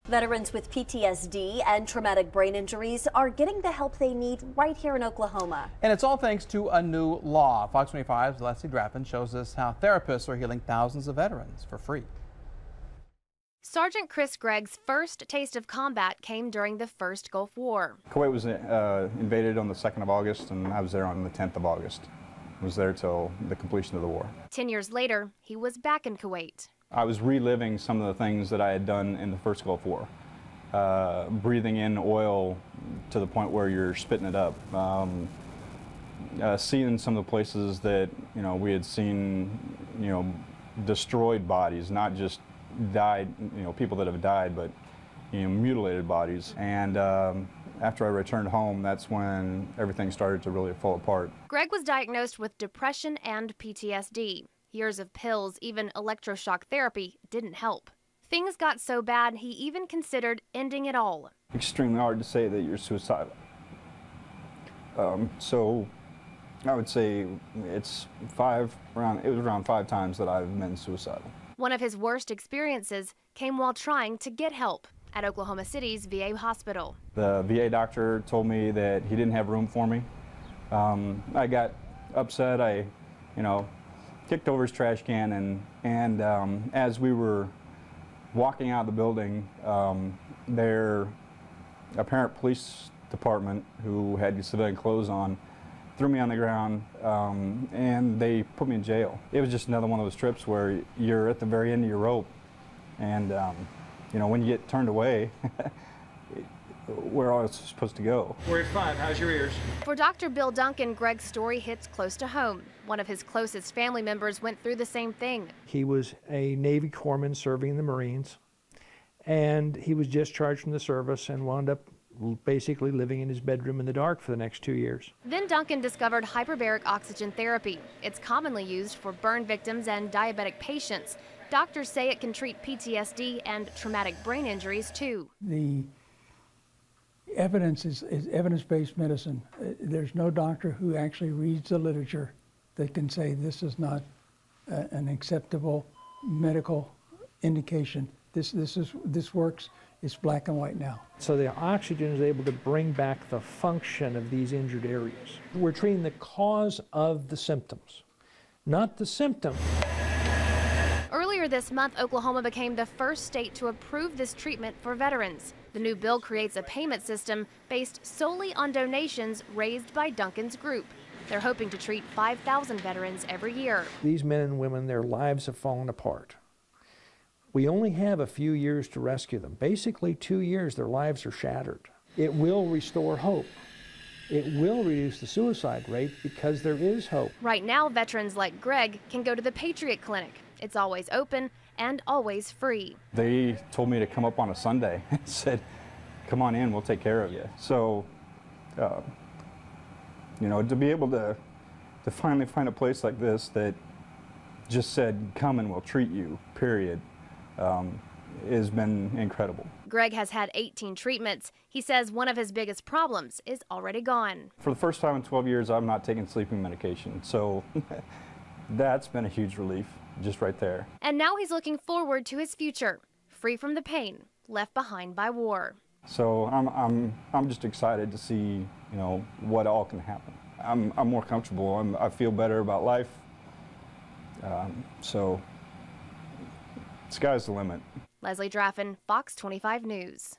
Veterans with PTSD and traumatic brain injuries are getting the help they need right here in Oklahoma. And it's all thanks to a new law. Fox 25's Leslie Draffin shows us how therapists are healing thousands of veterans for free. Sergeant Chris Gregg's first taste of combat came during the first Gulf War. Kuwait was invaded on the 2nd of August, and I was there on the 10th of August. I was there till the completion of the war. 10 years later, he was back in Kuwait. I was reliving some of the things that I had done in the first Gulf War. Breathing in oil to the point where you're spitting it up. Seeing some of the places that, we had seen, destroyed bodies, not just died, people that have died, but, mutilated bodies. And after I returned home, that's when everything started to really fall apart. Gregg was diagnosed with depression and PTSD. Years of pills, even electroshock therapy, didn't help. Things got so bad, he even considered ending it all. Extremely hard to say that you're suicidal. So I would say it was around 5 times that I've been suicidal. One of his worst experiences came while trying to get help at Oklahoma City's VA hospital. The VA doctor told me that he didn't have room for me. I got upset. I, kicked over his trash can, and as we were walking out of the building, their apparent police department, who had civilian clothes on, threw me on the ground, and they put me in jail. It was just another one of those trips where you're at the very end of your rope, and when you get turned away, where are you supposed to go? We're at 5. How's your ears? For Dr. Bill Duncan, Gregg's story hits close to home. One of his closest family members went through the same thing. He was a Navy corpsman serving in the Marines, and he was discharged from the service and wound up basically living in his bedroom in the dark for the next 2 years. Then Duncan discovered hyperbaric oxygen therapy. It's commonly used for burn victims and diabetic patients. Doctors say it can treat PTSD and traumatic brain injuries too. The evidence is evidence-based medicine. There's no doctor who actually reads the literature that can say this is not an acceptable medical indication. This works. It's black and white now. So the oxygen is able to bring back the function of these injured areas. We're treating the cause of the symptoms, not the symptom. Earlier this month, Oklahoma became the first state to approve this treatment for veterans. The new bill creates a payment system based solely on donations raised by Duncan's group. They're hoping to treat 5,000 veterans every year. These men and women, their lives have fallen apart. We only have a few years to rescue them. Basically 2 years, their lives are shattered. It will restore hope. It will reduce the suicide rate because there is hope. Right now, veterans like Gregg can go to the Patriot Clinic. It's always open and always free. They told me to come up on a Sunday and said, come on in, we'll take care of you. So, to be able to finally find a place like this that just said, come and we'll treat you, period, has been incredible. Gregg has had 18 treatments. He says one of his biggest problems is already gone. For the first time in 12 years, I'm not taking sleeping medication, so that's been a huge relief, just right there. And now he's looking forward to his future, free from the pain left behind by war. So I'm just excited to see, what all can happen. I'm more comfortable. I feel better about life. So sky's the limit. Leslie Draffin, Fox 25 News.